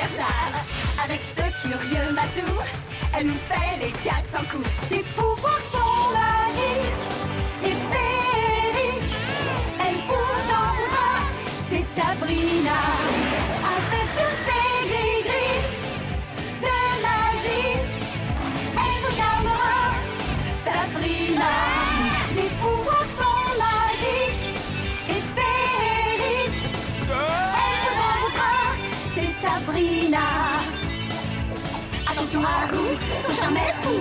superstar. Avec ce curieux matou, elle nous fait les 400 coups. Ses pouvoirs sont magiques et féeriques. Elle vous en voudra, c'est Sabrina. Avec tous ses gris-gris de magie, elle vous charmera, Sabrina. Ses pouvoirs sont magiques et féeriques. Elle vous en voudra, c'est Sabrina. Attention à vous, son charme est fou.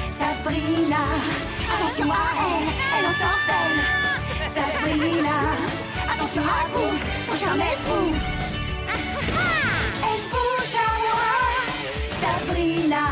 Sabrina, attention à elle, elle ensorcelle. Sabrina, attention à vous, son charme est fou. Elle vous charmera, Sabrina.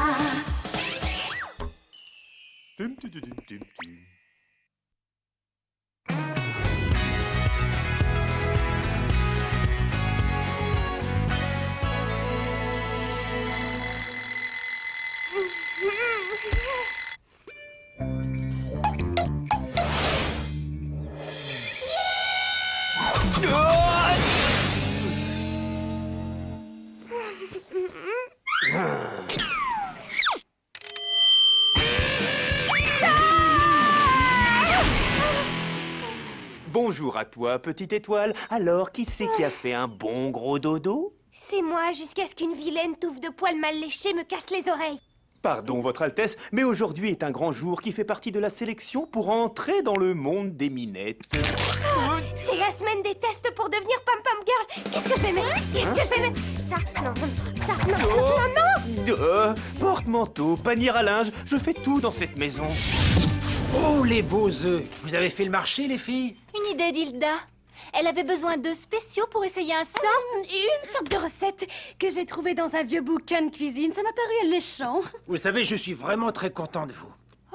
Bonjour à toi, petite étoile. Alors, qui c'est qui a fait un bon gros dodo? C'est moi, jusqu'à ce qu'une vilaine touffe de poils mal léchés me casse les oreilles. Pardon, Votre Altesse, mais aujourd'hui est un grand jour qui fait partie de la sélection pour entrer dans le monde des minettes. C'est la semaine des tests pour devenir pom-pom girl. Qu'est-ce que je vais mettre? Qu'est-ce que je vais mettre? Ça, non, ça, non, non, non. Porte-manteau, panier à linge, je fais tout dans cette maison. Oh, les beaux œufs! Vous avez fait le marché, les filles? Une idée d'Hilda. Elle avait besoin d'œufs spéciaux pour essayer un sang. Une sorte de recette que j'ai trouvée dans un vieux bouquin de cuisine. Ça m'a paru alléchant. Vous savez, je suis vraiment très content de vous.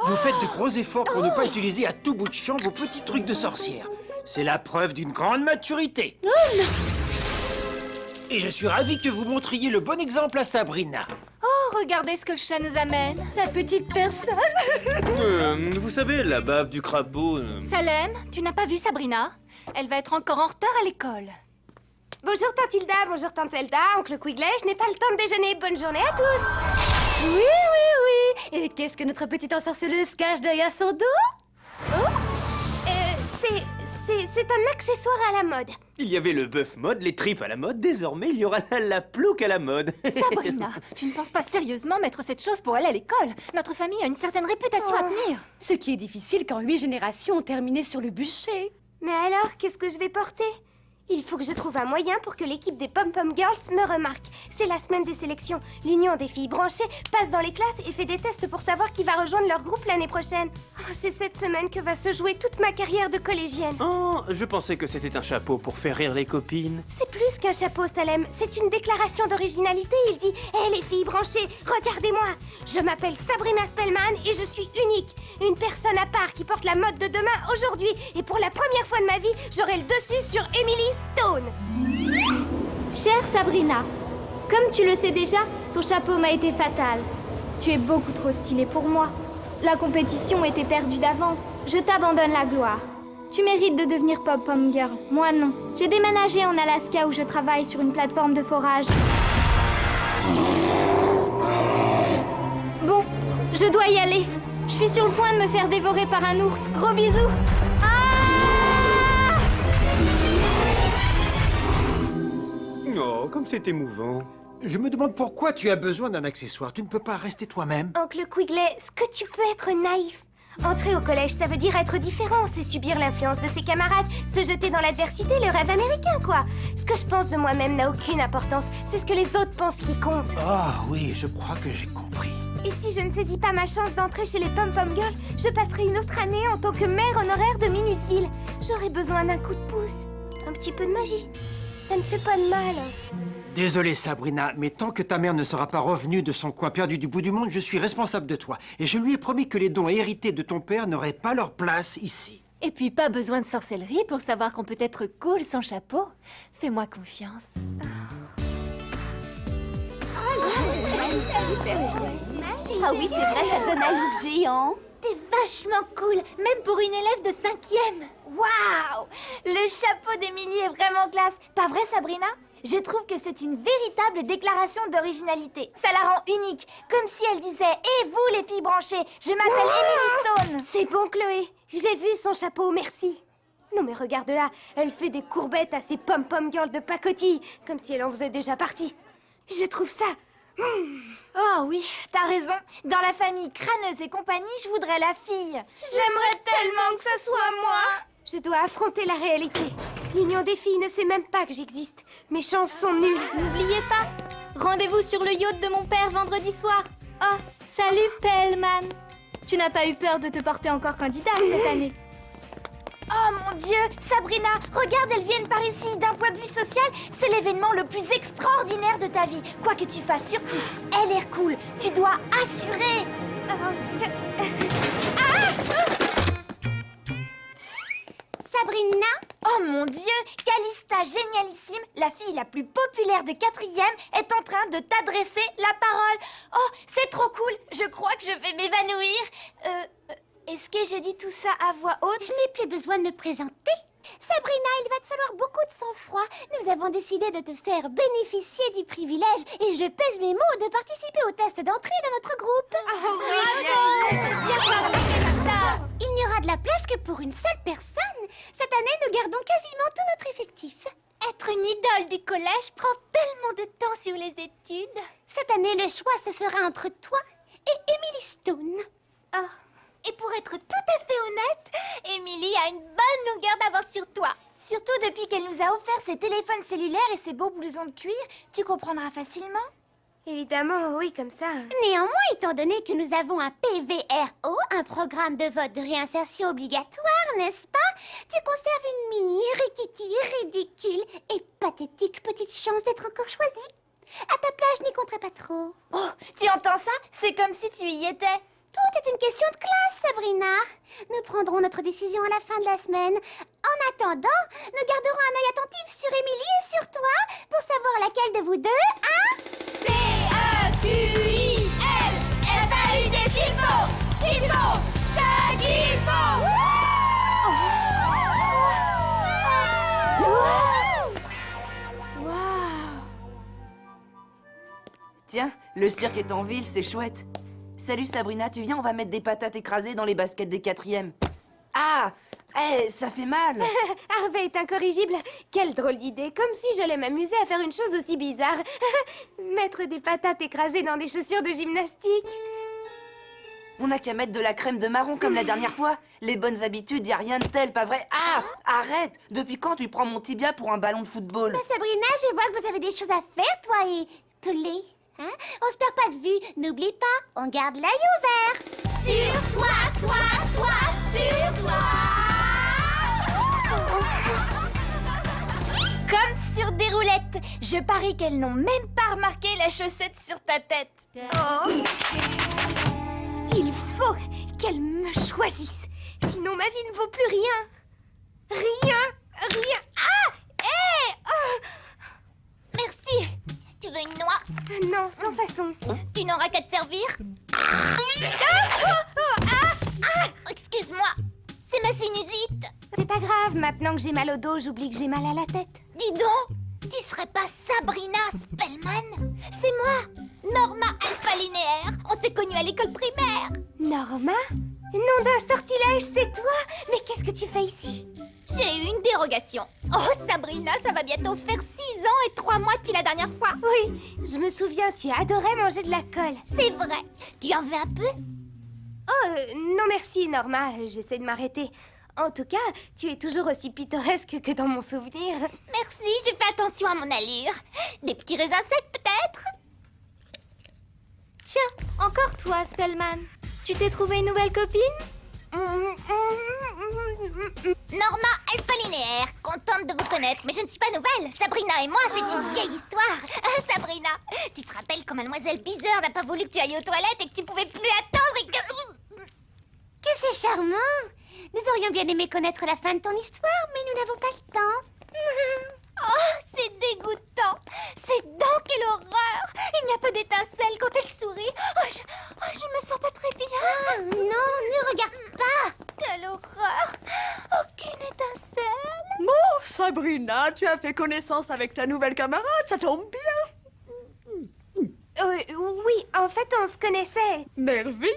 Vous faites de gros efforts pour ne pas utiliser à tout bout de champ vos petits trucs de sorcière. C'est la preuve d'une grande maturité. Et je suis ravi que vous montriez le bon exemple à Sabrina. Oh, regardez ce que le chat nous amène. Sa petite personne. Vous savez, la bave du crapaud... Salem, tu n'as pas vu Sabrina? Elle va être encore en retard à l'école. Bonjour tante Hilda, bonjour tante Zelda, oncle Quigley, je n'ai pas le temps de déjeuner. Bonne journée à tous. Oui, oui, oui. Et qu'est-ce que notre petite ensorceleuse cache derrière son dos? C'est un accessoire à la mode. Il y avait le bœuf mode, les tripes à la mode, désormais il y aura la plouque à la mode. Sabrina, tu ne penses pas sérieusement mettre cette chose pour aller à l'école? Notre famille a une certaine réputation à tenir. Ce qui est difficile quand 8 générations ont terminé sur le bûcher. Mais alors, qu'est-ce que je vais porter? Il faut que je trouve un moyen pour que l'équipe des Pom-Pom Girls me remarque. C'est la semaine des sélections. L'union des filles branchées passe dans les classes et fait des tests pour savoir qui va rejoindre leur groupe l'année prochaine. Oh, c'est cette semaine que va se jouer toute ma carrière de collégienne. Oh, je pensais que c'était un chapeau pour faire rire les copines. C'est plus qu'un chapeau, Salem. C'est une déclaration d'originalité. Il dit « Hé les filles branchées, regardez-moi. Je m'appelle Sabrina Spellman et je suis unique. Une personne à part qui porte la mode de demain aujourd'hui. Et pour la première fois de ma vie, j'aurai le dessus sur Emily Stone. » Chère Sabrina, comme tu le sais déjà, ton chapeau m'a été fatal. Tu es beaucoup trop stylée pour moi. La compétition était perdue d'avance. Je t'abandonne la gloire. Tu mérites de devenir Pom-Pom Girl. Moi non. J'ai déménagé en Alaska où je travaille sur une plateforme de forage. Bon, je dois y aller. Je suis sur le point de me faire dévorer par un ours. Gros bisous. Oh, comme c'est émouvant. Je me demande pourquoi tu as besoin d'un accessoire. Tu ne peux pas rester toi-même. Oncle Quigley, est-ce que tu peux être naïf? Entrer au collège, ça veut dire être différent. C'est subir l'influence de ses camarades, se jeter dans l'adversité, le rêve américain, quoi. Ce que je pense de moi-même n'a aucune importance. C'est ce que les autres pensent qui compte. Ah oui, je crois que j'ai compris. Et si je ne saisis pas ma chance d'entrer chez les Pom-Pom Girls, je passerai une autre année en tant que mère honoraire de Minusville. J'aurai besoin d'un coup de pouce. Un petit peu de magie. Ça ne fait pas de mal. Désolé, Sabrina, mais tant que ta mère ne sera pas revenue de son coin perdu du bout du monde, je suis responsable de toi. Et je lui ai promis que les dons hérités de ton père n'auraient pas leur place ici. Et puis pas besoin de sorcellerie pour savoir qu'on peut être cool sans chapeau. Fais-moi confiance. Ah oui, c'est vrai, ça donne un look géant. T'es vachement cool, même pour une élève de 5e. Waouh! Le chapeau d'Émilie est vraiment classe. Pas vrai, Sabrina? Je trouve que c'est une véritable déclaration d'originalité. Ça la rend unique, comme si elle disait « Et vous, les filles branchées, je m'appelle Emily Stone !» C'est bon, Chloé. Je l'ai vu, son chapeau, merci. Non mais regarde-la, elle fait des courbettes à ces pom-pom girls de pacotille, comme si elle en faisait déjà partie. Je trouve ça... Oh oui, t'as raison. Dans la famille Crâneuse et compagnie, je voudrais la fille. J'aimerais tellement que ce soit moi. Je dois affronter la réalité. L'Union des filles ne sait même pas que j'existe. Mes chances sont nulles. N'oubliez pas, rendez-vous sur le yacht de mon père vendredi soir. Oh, salut Pellman. Tu n'as pas eu peur de te porter encore candidate cette année? Oh mon Dieu, Sabrina, regarde, elles viennent par ici. D'un point de vue social, c'est l'événement le plus extraordinaire de ta vie. Quoi que tu fasses, surtout, elle est cool. Tu dois assurer. Sabrina? Oh mon Dieu, Calista génialissime, la fille la plus populaire de 4e, est en train de t'adresser la parole. Oh, c'est trop cool. Je crois que je vais m'évanouir. Est-ce que j'ai dit tout ça à voix haute? Je n'ai plus besoin de me présenter. Sabrina, il va te falloir beaucoup de sang-froid. Nous avons décidé de te faire bénéficier du privilège, et je pèse mes mots, de participer au test d'entrée dans notre groupe. Bien parlé, Calista. Il n'y aura de la place que pour une seule personne. Cette année, nous gardons quasiment tout notre effectif. Être une idole du collège prend tellement de temps sur les études. Cette année, le choix se fera entre toi et Emily Stone. Oh. Et pour être tout à fait honnête, Emily a une bonne longueur d'avance sur toi. Surtout depuis qu'elle nous a offert ses téléphones cellulaires et ses beaux blousons de cuir, tu comprendras facilement. Évidemment, oui, comme ça. Néanmoins, étant donné que nous avons un PVRO, un programme de vote de réinsertion obligatoire, n'est-ce pas? Tu conserves une mini, rikiki, ridicule et pathétique petite chance d'être encore choisie. À ta place, je n'y compterai pas trop. Oh, tu entends ça? C'est comme si tu y étais. Tout est une question de classe, Sabrina. Nous prendrons notre décision à la fin de la semaine. En attendant, nous garderons un œil attentif sur Emily et sur toi pour savoir laquelle de vous deux, hein? C-E-Q-I-L F-A-U-D, ce qu'il faut! Ce qu'il faut! Ce qu'il faut! Tiens, le cirque est en ville, c'est chouette. Salut Sabrina, tu viens, on va mettre des patates écrasées dans les baskets des 4e. Ah! Ça fait mal! Harvey est incorrigible. Quelle drôle d'idée, comme si j'allais m'amuser à faire une chose aussi bizarre. Mettre des patates écrasées dans des chaussures de gymnastique. On n'a qu'à mettre de la crème de marron comme la dernière fois. Les bonnes habitudes, y a rien de tel, pas vrai? Ah! Arrête! Depuis quand tu prends mon tibia pour un ballon de football? Bah, Sabrina, je vois que vous avez des choses à faire, toi et Pelé. Hein? On se perd pas de vue. N'oublie pas, on garde l'œil ouvert. Sur toi, sur toi! Comme sur des roulettes. Je parie qu'elles n'ont même pas remarqué la chaussette sur ta tête. Oh. Il faut qu'elle me choisisse. Sinon, ma vie ne vaut plus rien. Rien. Ah! Hé! Merci. Tu veux une noix? Non, sans façon. Tu n'auras qu'à te servir. Excuse-moi, c'est ma sinusite. C'est pas grave, maintenant que j'ai mal au dos, j'oublie que j'ai mal à la tête. Dis donc, tu serais pas Sabrina Spellman? C'est moi, Norma Alpha Linéaire. On s'est connus à l'école primaire. Norma? Nom d'un sortilège, c'est toi? Mais qu'est-ce que tu fais ici? J'ai eu une dérogation. Oh, Sabrina, ça va bientôt faire 6 ans et 3 mois depuis la dernière fois. Oui, je me souviens, tu adorais manger de la colle. C'est vrai. Tu en veux un peu? Oh, non merci, Norma, j'essaie de m'arrêter. En tout cas, tu es toujours aussi pittoresque que dans mon souvenir. Merci, je fais attention à mon allure. Des petits raisins secs, peut-être? Tiens, encore toi, Spellman. Tu t'es trouvé une nouvelle copine? Norma Alpha Linéaire, contente de vous connaître, mais je ne suis pas nouvelle. Sabrina et moi, c'est une vieille histoire. Sabrina, tu te rappelles quand Mademoiselle Beezer n'a pas voulu que tu ailles aux toilettes et que tu pouvais plus attendre et que... Que c'est charmant. Nous aurions bien aimé connaître la fin de ton histoire, mais nous n'avons pas le temps. Oh, c'est dégoûtant. Ces dents, quelle horreur. Il n'y a pas d'étincelle quand elle sourit. Je me sens pas très bien. Oh, non, ne regarde pas. Quelle horreur. Aucune étincelle. Mousse! Sabrina, tu as fait connaissance avec ta nouvelle camarade, ça tombe bien. Oui, en fait, on se connaissait. Merveilleux.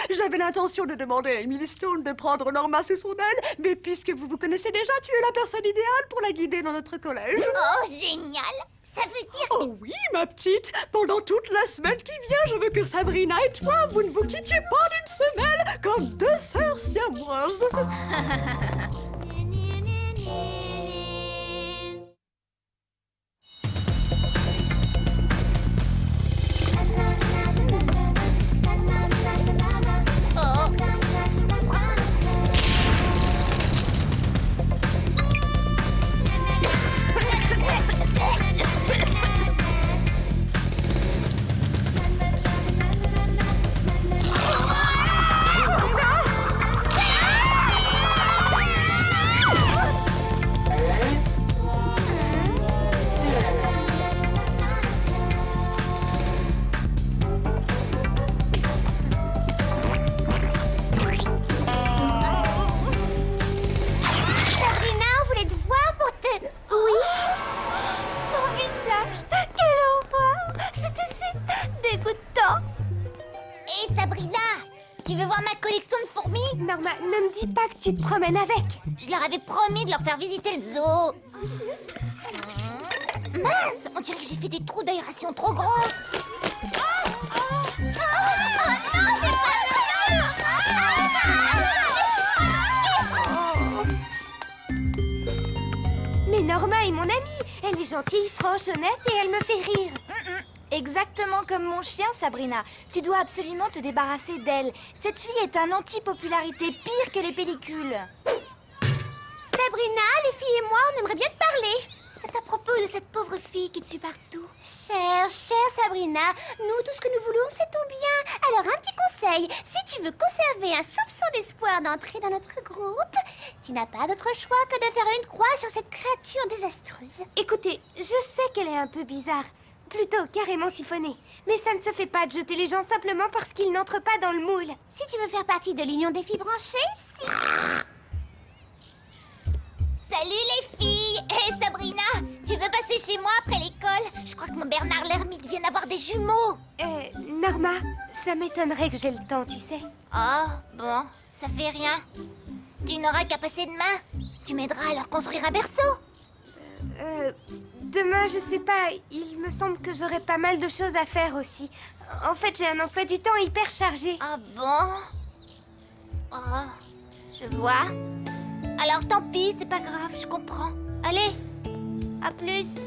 J'avais l'intention de demander à Emily Stone de prendre Norma sous son aile, mais puisque vous vous connaissez déjà, tu es la personne idéale pour la guider dans notre collège. Oh, génial! Ça veut dire que... Oh oui, ma petite, pendant toute la semaine qui vient, je veux que Sabrina et toi, vous ne vous quittiez pas d'une semelle comme deux sœurs siamoises. Sabrina, on voulait te voir pour te... Oui? Son visage, quelle horreur! C'était si dégoûtant! Hé, Sabrina, tu veux voir ma collection de fourmis? Norma, ne me dis pas que tu te promènes avec. Je leur avais promis de leur faire visiter le zoo. Mince, on dirait que j'ai fait des trous d'aération trop gros. Mais Norma est mon amie. Elle est gentille, franche, honnête et elle me fait rire. Exactement comme mon chien, Sabrina. Tu dois absolument te débarrasser d'elle. Cette fille est un anti-popularité pire que les pellicules. Sabrina, les filles et moi, on aimerait bien te parler. C'est à propos de cette pauvre fille qui te suit partout. Chère Sabrina, nous, tout ce que nous voulons, c'est ton bien. Alors, un petit conseil. Si tu veux conserver un soupçon d'espoir d'entrer dans notre groupe, tu n'as pas d'autre choix que de faire une croix sur cette créature désastreuse. Écoutez, je sais qu'elle est un peu bizarre. Plutôt carrément siphonnée. Mais ça ne se fait pas de jeter les gens simplement parce qu'ils n'entrent pas dans le moule. Si tu veux faire partie de l'Union des filles branchées, si... Salut les filles! Hé Sabrina, tu veux passer chez moi après l'école? Je crois que mon Bernard l'ermite vient d'avoir des jumeaux. Norma, ça m'étonnerait que j'ai le temps, tu sais. Oh, bon, ça fait rien. Tu n'auras qu'à passer demain. Tu m'aideras à leur construire un berceau. Demain, je sais pas, il me semble que j'aurai pas mal de choses à faire aussi. En fait, j'ai un emploi du temps hyper chargé. Ah bon? Oh, je vois. Alors tant pis, c'est pas grave, je comprends. Allez, à plus.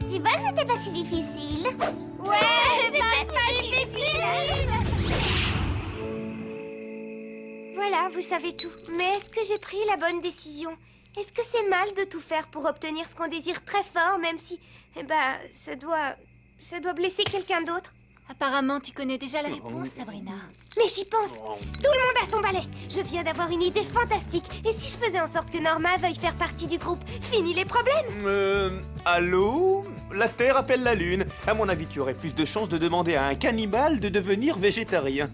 Tu vois que c'était pas si difficile? Ouais, c'est pas si difficile. Voilà, vous savez tout. Mais est-ce que j'ai pris la bonne décision? Est-ce que c'est mal de tout faire pour obtenir ce qu'on désire très fort, même si... ça doit blesser quelqu'un d'autre? Apparemment, tu connais déjà la réponse, Sabrina. Mais j'y pense. Tout le monde a son balai. Je viens d'avoir une idée fantastique. Et si je faisais en sorte que Norma veuille faire partie du groupe? Fini les problèmes. Allô? La Terre appelle la Lune. À mon avis, tu aurais plus de chances de demander à un cannibale de devenir végétarien.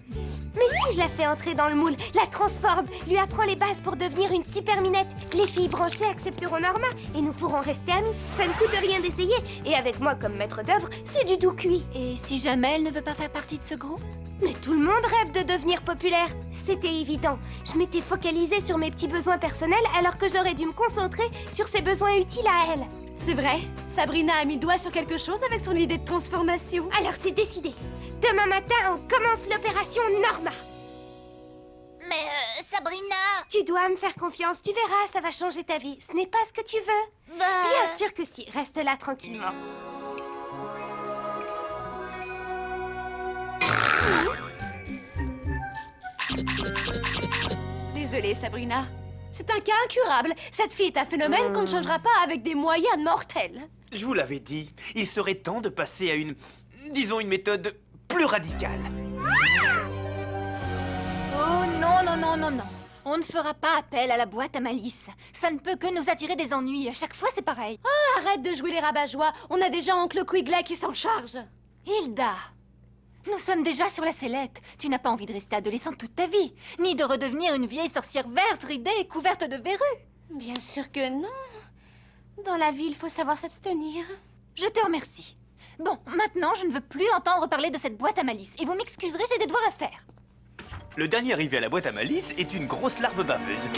Mais si je la fais entrer dans le moule, la transforme, lui apprends les bases pour devenir une super minette, les filles branchées accepteront Norma et nous pourrons rester amies. Ça ne coûte rien d'essayer. Et avec moi comme maître d'œuvre, c'est du doux cuit. Et si jamais elle ne veut pas faire partie de ce groupe? Mais tout le monde rêve de devenir populaire. C'était évident. Je m'étais focalisée sur mes petits besoins personnels alors que j'aurais dû me concentrer sur ses besoins utiles à elle. C'est vrai, Sabrina a mis le doigt sur quelque chose avec son idée de transformation. Alors c'est décidé. Demain matin, on commence l'opération Norma. Mais Sabrina... Tu dois me faire confiance, tu verras, ça va changer ta vie. Ce n'est pas ce que tu veux. Bien sûr que si, reste là tranquillement. Désolée, Sabrina. C'est un cas incurable. Cette fille est un phénomène qu'on ne changera pas avec des moyens mortels. Je vous l'avais dit, il serait temps de passer à une méthode plus radicale. Oh non, non, non, non, non. On ne fera pas appel à la boîte à malice. Ça ne peut que nous attirer des ennuis. À chaque fois, c'est pareil. Arrête de jouer les rabat-joie. On a déjà Oncle Quigley qui s'en charge. Hilda, nous sommes déjà sur la sellette. Tu n'as pas envie de rester adolescente toute ta vie, ni de redevenir une vieille sorcière verte, ridée et couverte de verrues. Bien sûr que non. Dans la vie, il faut savoir s'abstenir. Je te remercie. Bon, maintenant, je ne veux plus entendre parler de cette boîte à malice. Et vous m'excuserez, j'ai des devoirs à faire. Le dernier arrivé à la boîte à malice est une grosse larve baveuse.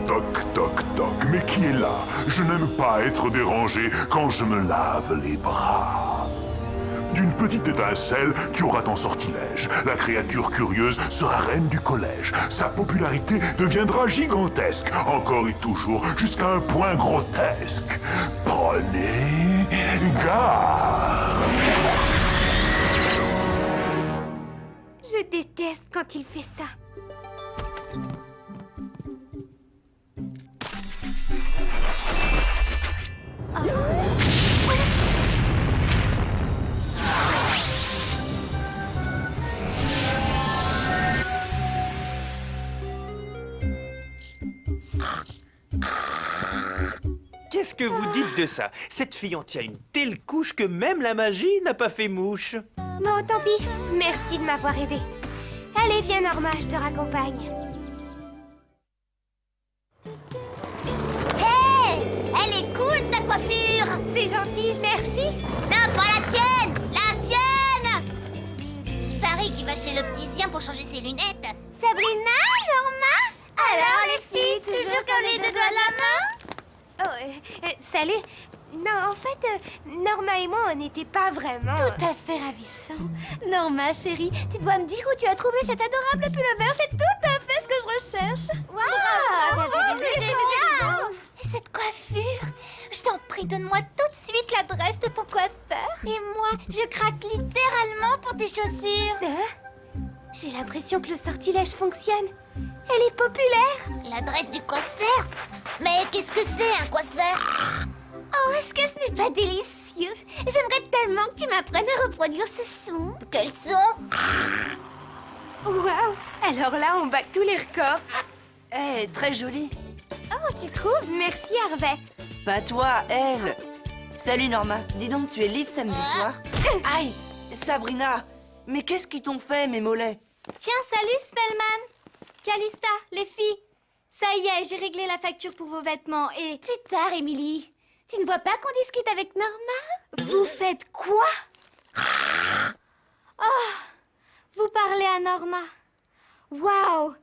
Toc, toc, toc, mais qui est là? Je n'aime pas être dérangé quand je me lave les bras. D'une petite étincelle, tu auras ton sortilège. La créature curieuse sera reine du collège. Sa popularité deviendra gigantesque, encore et toujours, jusqu'à un point grotesque. Prenez garde! Je déteste quand il fait ça. Qu'est-ce que vous dites de ça? Cette fille en tient une telle couche que même la magie n'a pas fait mouche. Bon, tant pis. Merci de m'avoir aidé. Allez, viens, Norma, je te raccompagne. Hé! Elle est cool, ta coiffure! C'est gentil, merci. Non, pas la tienne! La tienne! Je parie qu'il va chez l'opticien pour changer ses lunettes. Sabrina, Norma? Alors, les filles, toujours comme les deux doigts de la main? Oh, salut. Non, en fait, Norma et moi, on n'était pas vraiment... Tout à fait ravissant. Norma, chérie, tu dois me dire où tu as trouvé cet adorable pullover. C'est tout à fait ce que je recherche. Waouh! Et cette coiffure? Je t'en prie, donne-moi tout de suite l'adresse de ton coiffeur. Et moi, je craque littéralement pour tes chaussures. J'ai l'impression que le sortilège fonctionne. Elle est populaire. L'adresse du coiffeur? Mais qu'est-ce que c'est, un coiffeur? Oh, est-ce que ce n'est pas délicieux? J'aimerais tellement que tu m'apprennes à reproduire ce son. Quel son? Waouh! Alors là, on bat tous les records. Eh, très jolie. Oh, tu trouves? Merci, Harvey. Pas toi, elle. Salut Norma, dis donc, tu es libre samedi soir? Aïe, Sabrina, mais qu'est-ce qu'ils t'ont fait, mes mollets? Tiens, salut, Spellman. Calista, les filles. Ça y est, j'ai réglé la facture pour vos vêtements et... Plus tard, Émilie. Tu ne vois pas qu'on discute avec Norma? Vous faites quoi? Oh, vous parlez à Norma. Waouh,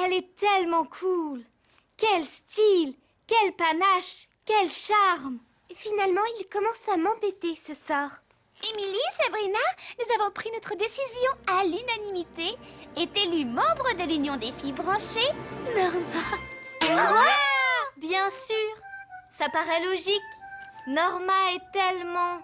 elle est tellement cool. Quel style, quel panache, quel charme. Finalement, il commence à m'embêter, ce sort. Émilie, Sabrina, nous avons pris notre décision à l'unanimité. Est élue membre de l'Union des filles branchées, Norma. Bien sûr, ça paraît logique. Norma est tellement...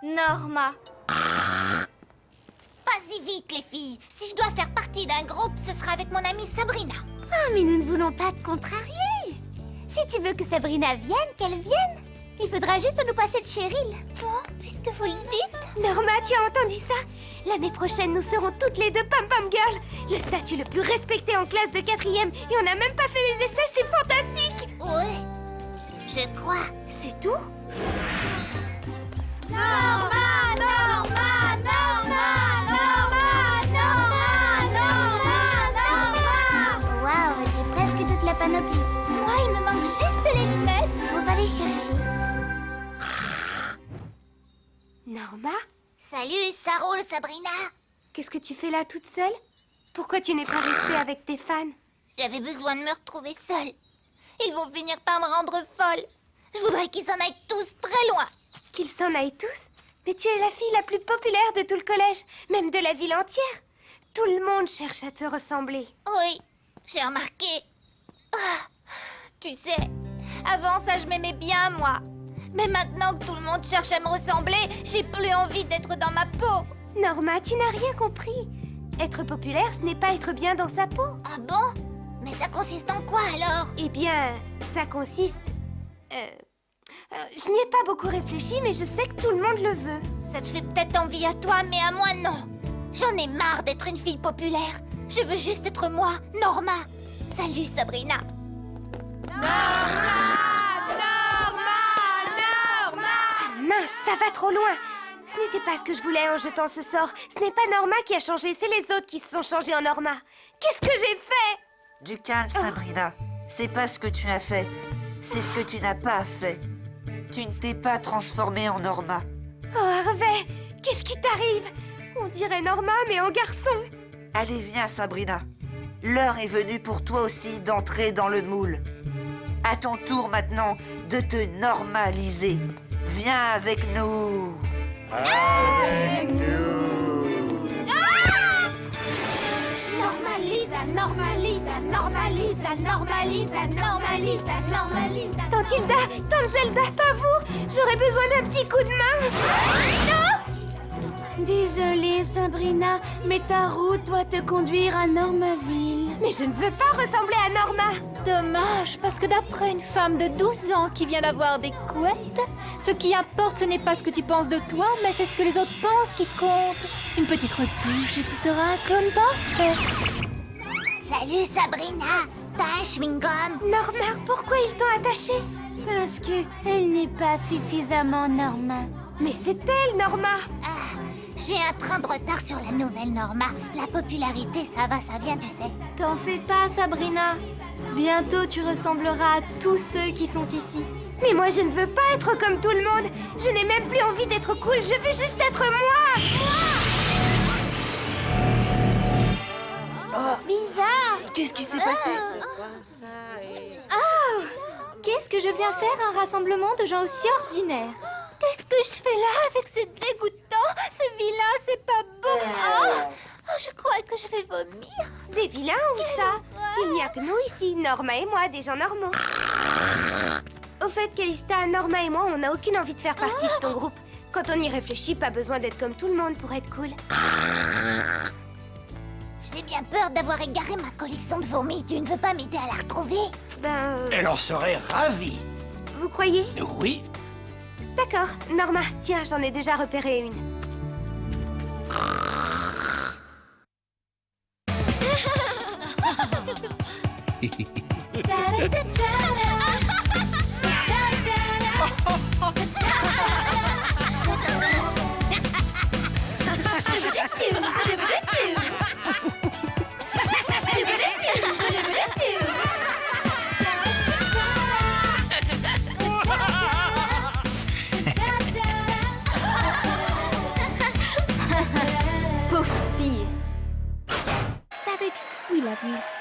Norma. Pas si vite, les filles. Si je dois faire partie d'un groupe, ce sera avec mon amie Sabrina. Ah, mais nous ne voulons pas te contrarier. Si tu veux que Sabrina vienne, qu'elle vienne. Il faudra juste nous passer de Cheryl. Bon, puisque vous le dites. Norma, tu as entendu ça? L'année prochaine, nous serons toutes les deux Pom Pom Girls. Le statut le plus respecté en classe de 4e. Et on n'a même pas fait les essais, c'est fantastique. Ouais, je crois. C'est tout? Norma, Norma, Norma, Norma, Norma, Norma, Norma. Waouh, j'ai presque toute la panoplie. Moi, il me manque juste les lunettes. On va les chercher. Norma? Salut, ça roule, Sabrina. Qu'est-ce que tu fais là toute seule? Pourquoi tu n'es pas restée avec tes fans? J'avais besoin de me retrouver seule. Ils vont finir par me rendre folle. Je voudrais qu'ils s'en aillent tous très loin. Qu'ils s'en aillent tous? Mais tu es la fille la plus populaire de tout le collège, même de la ville entière. Tout le monde cherche à te ressembler. Oui, j'ai remarqué. Ah, tu sais, avant ça, je m'aimais bien, moi. Mais maintenant que tout le monde cherche à me ressembler, j'ai plus envie d'être dans ma peau. Norma, tu n'as rien compris. Être populaire, ce n'est pas être bien dans sa peau. Ah bon? Mais ça consiste en quoi, alors? Eh bien, ça consiste... je n'y ai pas beaucoup réfléchi, mais je sais que tout le monde le veut. Ça te fait peut-être envie à toi, mais à moi, non. J'en ai marre d'être une fille populaire. Je veux juste être moi, Norma. Salut, Sabrina. Ah, mince, ça va trop loin. Ce n'était pas ce que je voulais en jetant ce sort. Ce n'est pas Norma qui a changé, c'est les autres qui se sont changés en Norma. Qu'est-ce que j'ai fait? Du calme, Sabrina. C'est pas ce que tu as fait. C'est ce que tu n'as pas fait. Tu ne t'es pas transformée en Norma. Oh, Harvey, qu'est-ce qui t'arrive? On dirait Norma, mais en garçon. Allez, viens, Sabrina. L'heure est venue pour toi aussi d'entrer dans le moule. À ton tour maintenant de te normaliser. Viens avec nous. Normalisa, normalisa, normalisa, normalisa, normalisa, normalisa. Tante Hilda, Tante Zelda, pas vous. J'aurais besoin d'un petit coup de main. Désolée, Sabrina, mais ta route doit te conduire à Normaville. Mais je ne veux pas ressembler à Norma. Dommage, parce que d'après une femme de 12 ans qui vient d'avoir des couettes, ce qui importe, ce n'est pas ce que tu penses de toi, mais c'est ce que les autres pensent qui compte. Une petite retouche et tu seras un clone parfait. Salut Sabrina, t'as un chewing-gum? Norma, pourquoi ils t'ont attachée? Parce que elle n'est pas suffisamment Norma. Mais c'est elle, Norma. J'ai un train de retard sur la nouvelle Norma. La popularité, ça va, ça vient, tu sais. T'en fais pas, Sabrina. Bientôt, tu ressembleras à tous ceux qui sont ici. Mais moi, je ne veux pas être comme tout le monde. Je n'ai même plus envie d'être cool. Je veux juste être moi. Bizarre. Qu'est-ce qui s'est passé? Ah! Qu'est-ce que je viens faire à un rassemblement de gens aussi ordinaires? Qu'est-ce que je fais là avec ces dégoûtants? C'est vilain, c'est pas bon. Oh, je crois que je vais vomir. Des vilains ou ça? Il n'y a que nous ici, Norma et moi, des gens normaux. Au fait, Calista, Norma et moi, on n'a aucune envie de faire partie de ton groupe. Quand on y réfléchit, pas besoin d'être comme tout le monde pour être cool. J'ai bien peur d'avoir égaré ma collection de vomi. Tu ne veux pas m'aider à la retrouver? Elle en serait ravie. Vous croyez? Oui. D'accord, Norma, tiens, j'en ai déjà repéré une. Pauvre fille. Savage, we love you.